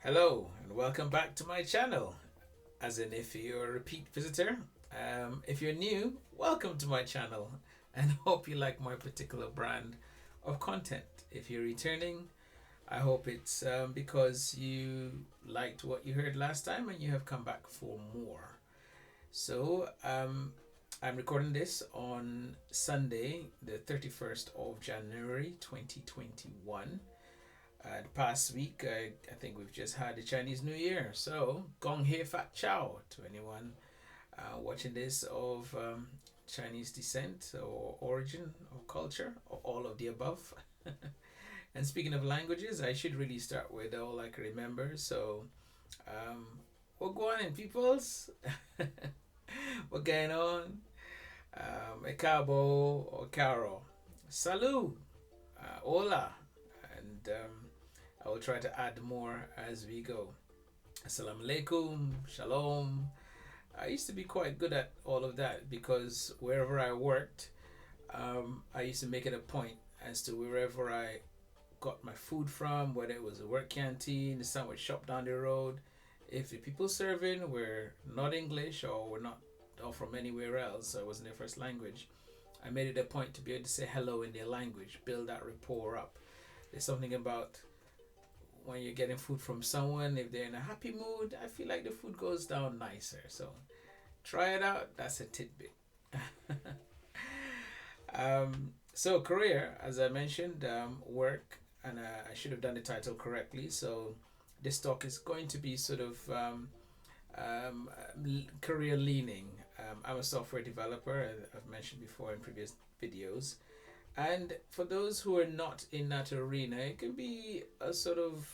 Hello and welcome back to my channel. As in, if you're a repeat visitor, if you're new, welcome to my channel and hope you like my particular brand of content. If you're returning, I hope it's because you liked what you heard last time and you have come back for more. So, I'm recording this on Sunday, the 31st of January 2021. The past week, I think we've just had the Chinese New Year. So, Gong Hei Fat Chow to anyone watching this of Chinese descent or origin or culture or all of the above. And speaking of languages, I should really start with all I can remember. So, um, what going on, peoples? What going on? Ekabo or Caro. Salut. Hola. And I will try to add more as we go. Assalamu alaikum, shalom. I used to be quite good at all of that because wherever I worked, I used to make it a point as to wherever I got my food from, whether it was a work canteen, the sandwich shop down the road, if the people serving were not English or were not or from anywhere else, so it wasn't their first language, I made it a point to be able to say hello in their language, build that rapport up. There's something about when you're getting food from someone, if they're in a happy mood, I feel like the food goes down nicer. So try it out. That's a tidbit. So career, as I mentioned, work, and I should have done the title correctly. So this talk is going to be sort of um, career leaning. I'm a software developer, as I've mentioned before in previous videos. And for those who are not in that arena, it can be a sort of,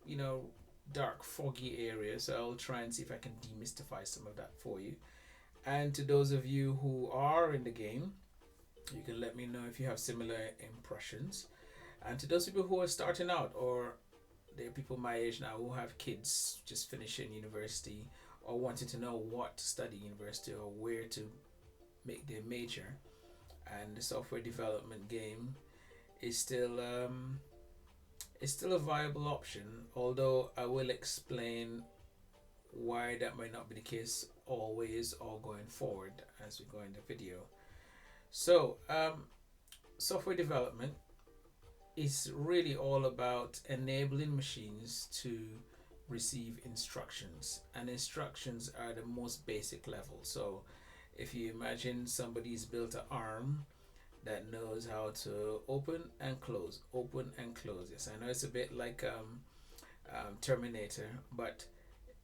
you know, dark, foggy area. So I'll try and see if I can demystify some of that for you. And to those of you who are in the game, you can let me know if you have similar impressions. And to those people who are starting out, or there are people my age now who have kids just finishing university or wanting to know what to study university or where to make their major, and the software development game is still a viable option, although I will explain why that might not be the case always or going forward as we go in the video. So software development is really all about enabling machines to receive instructions, and instructions are the most basic level. So if you imagine somebody's built an arm that knows how to open and close, open and close. Yes, I know it's a bit like Terminator, but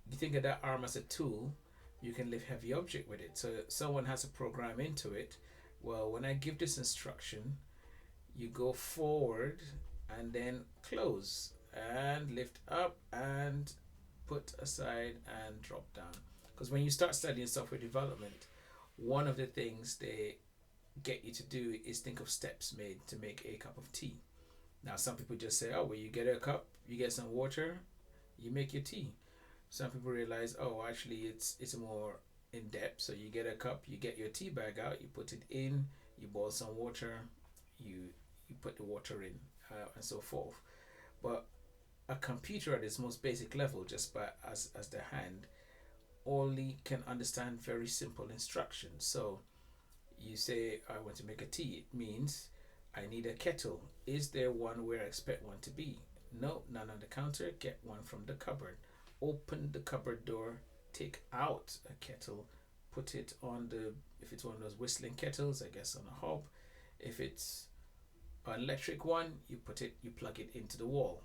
you think of that arm as a tool, you can lift heavy object with it. So someone has a program into it. Well, when I give this instruction, you go forward and then close and lift up and put aside and drop down. Because when you start studying software development, one of the things they get you to do is think of steps made to make a cup of tea. Now, some people just say, oh, well, you get a cup, you get some water, you make your tea. Some people realize, oh, actually, it's more in depth. So you get a cup, you get your tea bag out, you put it in, you boil some water, you put the water in, and so forth. But a computer at its most basic level, just by as the hand, only can understand very simple instructions. So you say, I want to make a tea. It means I need a kettle. Is there one where I expect one to be? No, none on the counter. Get one from the cupboard. Open the cupboard door, take out a kettle, put it on the, if it's one of those whistling kettles, I guess on a hob. If it's an electric one, you plug it into the wall.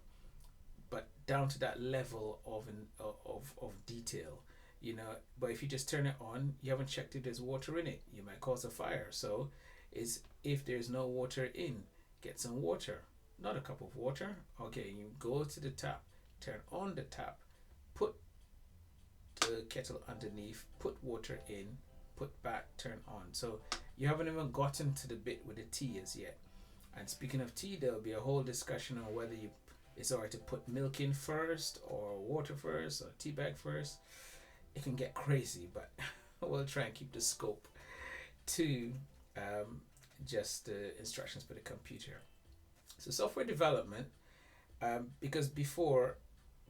But down to that level of detail, you know. But if you just turn it on, you haven't checked if there's water in it, you might cause a fire. So is if there's no water in, get some water, not a cup of water. Okay, you go to the tap, turn on the tap, put the kettle underneath, put water in, put back, turn on. So you haven't even gotten to the bit with the tea as yet. And speaking of tea, there'll be a whole discussion on whether it's alright to put milk in first or water first or tea bag first. It can get crazy, but we'll try and keep the scope to just the instructions for the computer. So software development, because before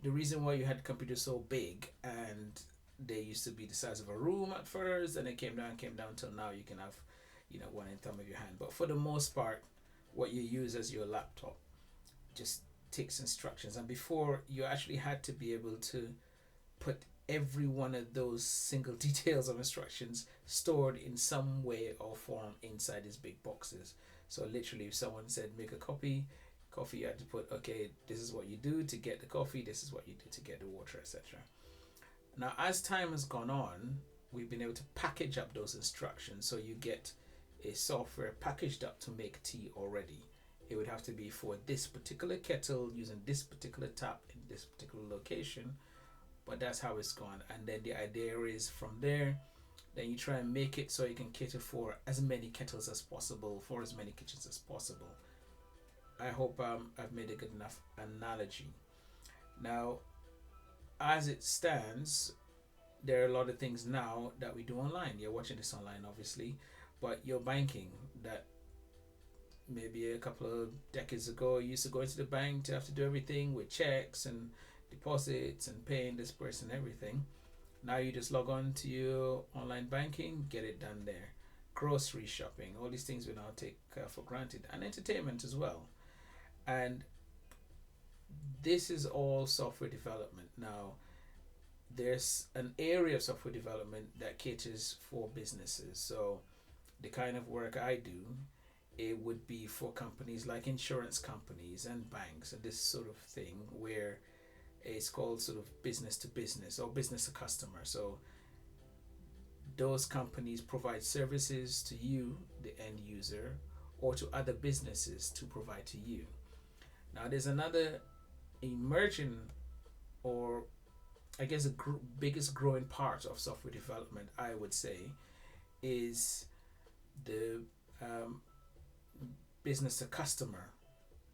the reason why you had computers so big, and they used to be the size of a room at first, and it came down till now you can have, one in thumb of your hand. But for the most part, what you use as your laptop just takes instructions. And before, you actually had to be able to put every one of those single details of instructions stored in some way or form inside these big boxes. So literally, if someone said make a coffee, you had to put, okay, this is what you do to get the coffee, this is what you do to get the water, etc. Now, as time has gone on, we've been able to package up those instructions, so you get a software packaged up to make tea already. It would have to be for this particular kettle using this particular tap in this particular location, but that's how it's gone. And then the idea is from there, then you try and make it so you can cater for as many kettles as possible, for as many kitchens as possible. I hope I've made a good enough analogy. Now, as it stands, there are a lot of things now that we do online. You're watching this online, obviously, but your banking, that maybe a couple of decades ago, you used to go into the bank to have to do everything with checks and deposits and paying this person everything. Now you just log on to your online banking, get it done there. Grocery shopping, all these things we now take for granted, and entertainment as well. And this is all software development. Now, there's an area of software development that caters for businesses. So the kind of work I do, it would be for companies like insurance companies and banks and this sort of thing, where it's called sort of business to business or business to customer. So those companies provide services to you, the end user, or to other businesses to provide to you. Now, there's another emerging, or I guess the biggest growing part of software development, I would say, is the business to customer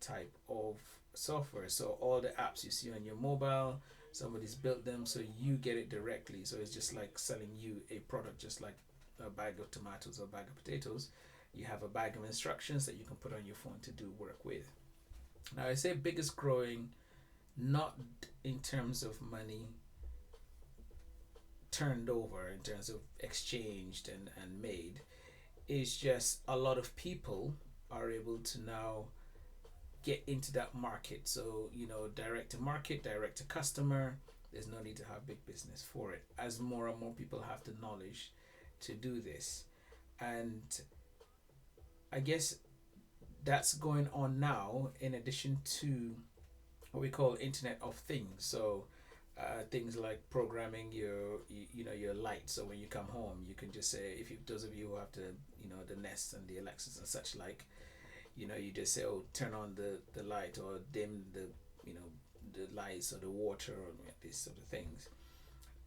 type of software. So all the apps you see on your mobile, somebody's built them so you get it directly. So it's just like selling you a product, just like a bag of tomatoes or a bag of potatoes. You have a bag of instructions that you can put on your phone to do work with. Now, I say biggest growing, not in terms of money turned over, in terms of exchanged and made. It's just a lot of people are able to now get into that market. So, direct to market, direct to customer, there's no need to have big business for it, as more and more people have the knowledge to do this. And I guess that's going on now, in addition to what we call Internet of Things. So things like programming your lights. So when you come home, you can just say, if you, those of you who have the Nest and the Alexas and such like, you just say, oh, turn on the light, or dim the lights or the water, or these sort of things.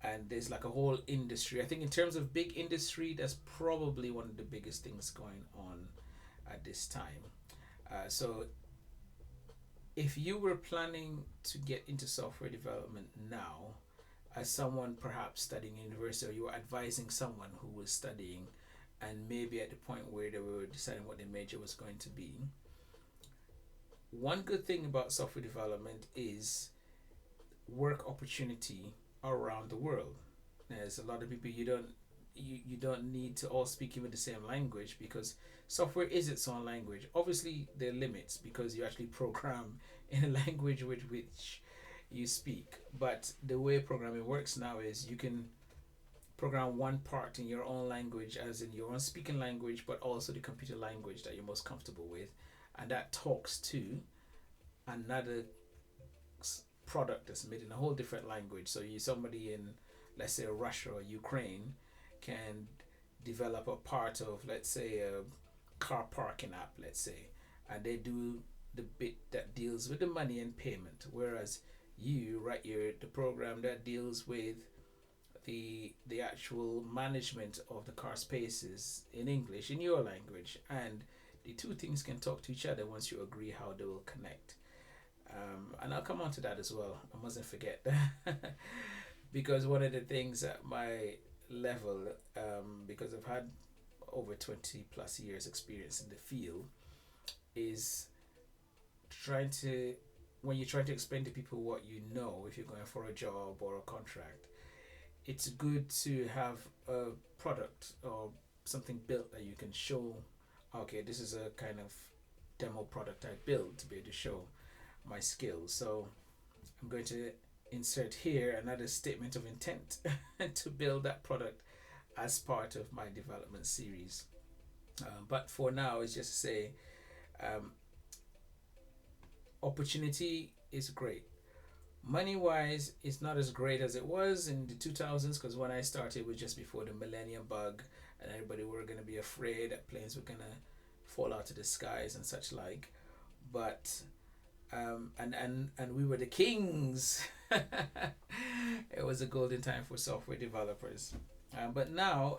And there's like a whole industry. I think in terms of big industry, that's probably one of the biggest things going on at this time. So if you were planning to get into software development now, as someone perhaps studying university, or you were advising someone who was studying and maybe at the point where they were deciding what their major was going to be, one good thing about software development is work opportunity around the world. There's a lot of people you don't need to all speak even the same language, because software is its own language. Obviously, there are limits because you actually program in a language with which you speak. But the way programming works now is you can program one part in your own language, as in your own speaking language, but also the computer language that you're most comfortable with, and that talks to another product that's made in a whole different language. So somebody in, let's say, Russia or Ukraine can develop a part of, let's say, a car parking app, let's say, and they do the bit that deals with the money and payment, whereas you write the program that deals with the actual management of the car spaces in English, in your language, and the two things can talk to each other once you agree how they will connect. And I'll come on to that as well. I mustn't forget because one of the things at my level, because I've had over 20 plus years experience in the field, is trying to when you try to explain to people what you know, if you're going for a job or a contract, it's good to have a product or something built that you can show. Okay, this is a kind of demo product I built to be able to show my skills. So I'm going to insert here another statement of intent to build that product as part of my development series. But for now, it's just to say um, opportunity is great. Money wise, it's not as great as it was in the 2000s, because when I started, it was just before the millennium bug, and everybody were going to be afraid that planes were going to fall out of the skies and such like. But and we were the kings. It was a golden time for software developers. But now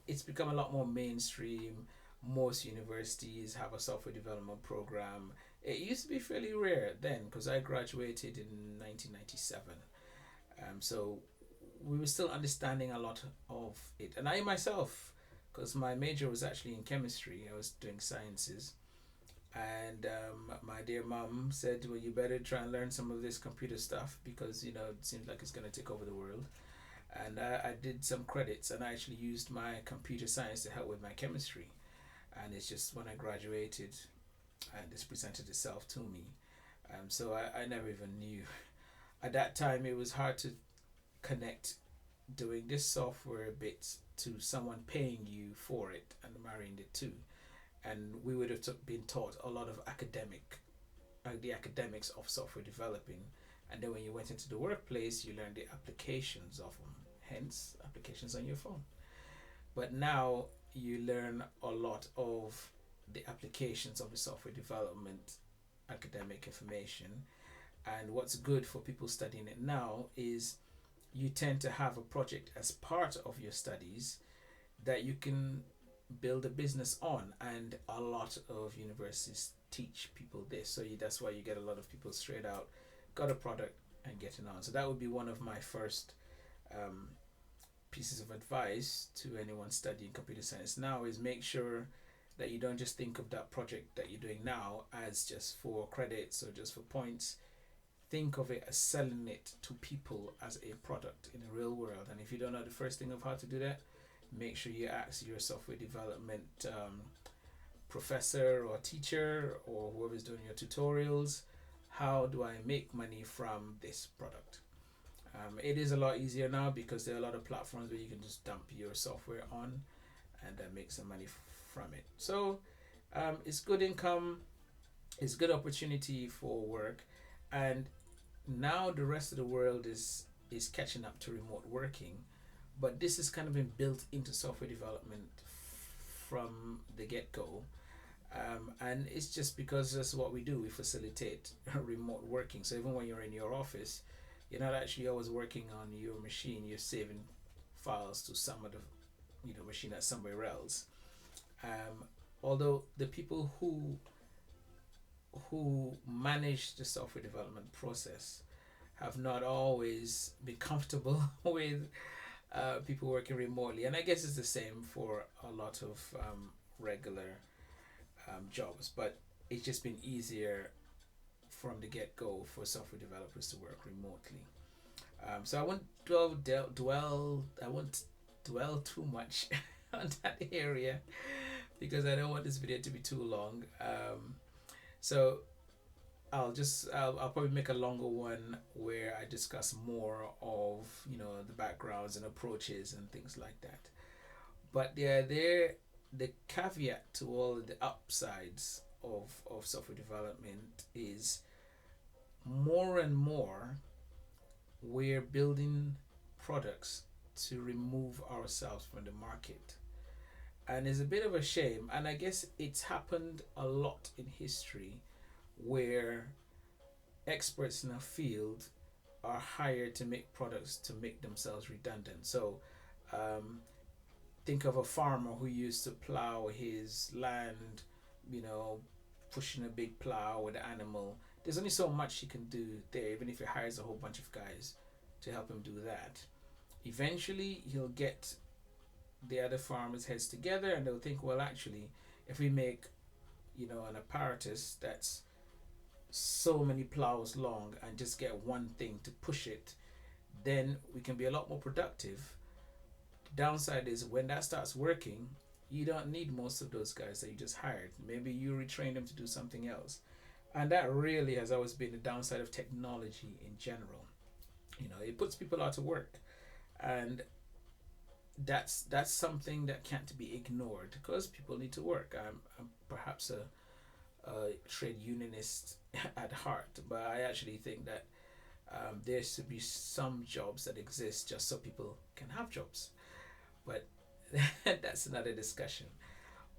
it's become a lot more mainstream. Most universities have a software development program. It used to be fairly rare then, because I graduated in 1997. So we were still understanding a lot of it. And I myself, because my major was actually in chemistry, I was doing sciences. And my dear mom said, well, you better try and learn some of this computer stuff, because, you know, it seems like it's going to take over the world. And I did some credits, and I actually used my computer science to help with my chemistry. And it's just when I graduated, and this presented itself to me. So I never even knew. At that time, it was hard to connect doing this software bit to someone paying you for it and marrying the two. And we would have been taught a lot of the academics of software developing. And then when you went into the workplace, you learned the applications of them, hence applications on your phone. But now you learn a lot of the applications of the software development academic information. And what's good for people studying it now is you tend to have a project as part of your studies that you can build a business on, and a lot of universities teach people this. So that's why you get a lot of people straight out got a product and getting on. So that would be one of my first pieces of advice to anyone studying computer science now, is make sure that you don't just think of that project that you're doing now as just for credits or just for points. Think of it as selling it to people as a product in the real world. And if you don't know the first thing of how to do that, make sure you ask your software development professor or teacher or whoever's doing your tutorials, how do I make money from this product? It is a lot easier now because there are a lot of platforms where you can just dump your software on and make some money from it. So it's good income, it's good opportunity for work, and now the rest of the world is catching up to remote working, but this has kind of been built into software development from the get-go. And it's just because that's what we do. We facilitate remote working. So even when you're in your office, you're not actually always working on your machine. You're saving files to some of the machine that's somewhere else. Although the people who manage the software development process have not always been comfortable with people working remotely, and I guess it's the same for a lot of regular jobs, but it's just been easier from the get-go for software developers to work remotely. So I won't dwell too much on that area because I don't want this video to be too long. So I'll probably make a longer one where I discuss more of the backgrounds and approaches and things like that. But the caveat to all the upsides of software development is more and more we're building products to remove ourselves from the market. And it's a bit of a shame, and I guess it's happened a lot in history where experts in a field are hired to make products to make themselves redundant. So think of a farmer who used to plow his land, pushing a big plow with an animal. There's only so much he can do there, even if he hires a whole bunch of guys to help him do that. Eventually, he'll get the other farmers' heads together and they'll think, well, actually, if we make, an apparatus that's so many plows long and just get one thing to push it, then we can be a lot more productive. The downside is when that starts working, you don't need most of those guys that you just hired. Maybe you retrain them to do something else. And that really has always been the downside of technology in general. It puts people out of work. And that's something that can't be ignored because people need to work. I'm perhaps a trade unionist at heart, but I actually think that there should be some jobs that exist just so people can have jobs. But that's another discussion.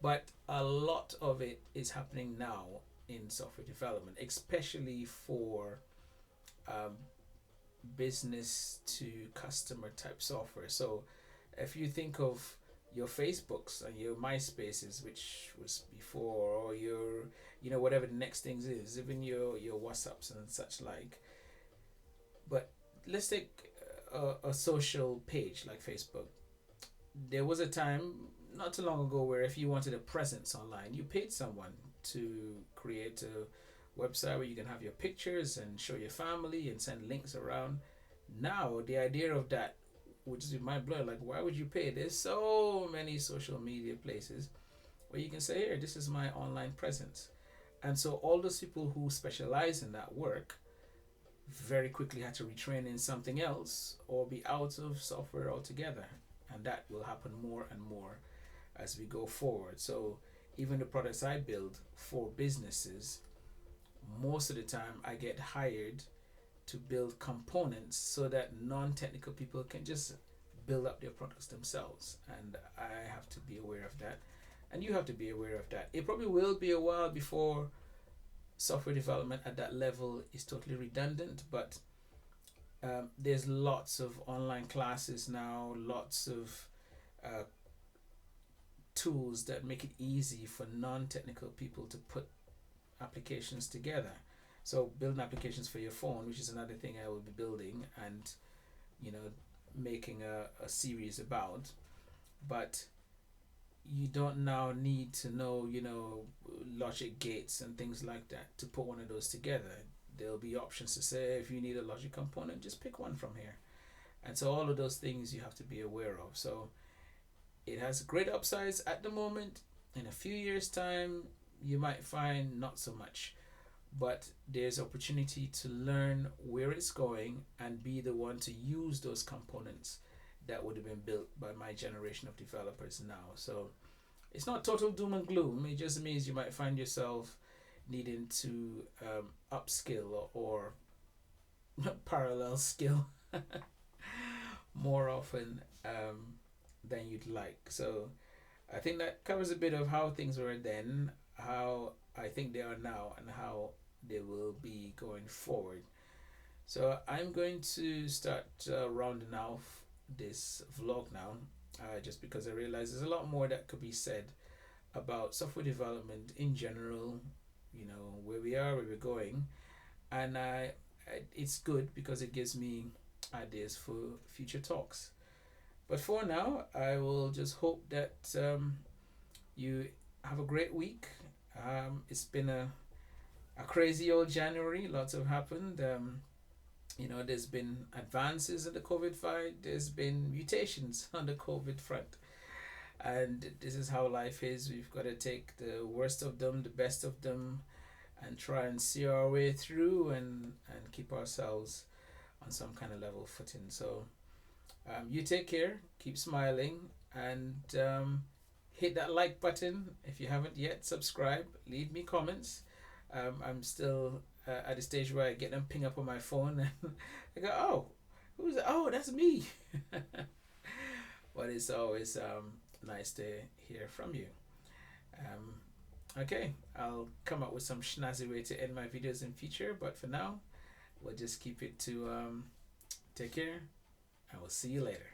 But a lot of it is happening now in software development, especially for um, business to customer type software. So if you think of your Facebooks and your MySpaces, which was before, or your, whatever the next things is, even your WhatsApps and such like. But let's take a social page like Facebook. There was a time not too long ago where if you wanted a presence online, you paid someone to create a website where you can have your pictures and show your family and send links around. Now the idea of that would just be mind blowing. Like, why would you pay? There's so many social media places where you can say, here, this is my online presence. And so all those people who specialize in that work very quickly had to retrain in something else or be out of software altogether. And that will happen more and more as we go forward. So even the products I build for businesses, most of the time I get hired to build components so that non-technical people can just build up their products themselves. And I have to be aware of that. And you have to be aware of that. It probably will be a while before software development at that level is totally redundant, but there's lots of online classes now, lots of tools that make it easy for non-technical people to put applications together. So building applications for your phone, which is another thing I will be building and making a series about. But you don't now need to know logic gates and things like that to put one of those together. There'll be options to say, if you need a logic component, just pick one from here. And so all of those things you have to be aware of. So it has great upsides at the moment. In a few years' time, you might find not so much. But there's opportunity to learn where it's going and be the one to use those components that would have been built by my generation of developers now. So it's not total doom and gloom. It just means you might find yourself needing to upskill or parallel skill more often than you'd like. So I think that covers a bit of how things were then, how I think they are now, and how they will be going forward. So I'm going to start rounding off this vlog now, just because I realize there's a lot more that could be said about software development in general, where we are, where we're going, and it's good because it gives me ideas for future talks. But for now, I will just hope that you have a great week. It's been a crazy old January. Lots have happened. There's been advances in the COVID fight. There's been mutations on the COVID front. And this is how life is. We've got to take the worst of them, the best of them, and try and see our way through and keep ourselves on some kind of level footing. So you take care, keep smiling, and hit that like button. If you haven't yet, subscribe, leave me comments. I'm still at the stage where I get them ping up on my phone and I go, oh, who's that? Oh, that's me. But it's always nice to hear from you. Okay, I'll come up with some snazzy way to end my videos in future, but for now, we'll just keep it to take care, and we'll see you later.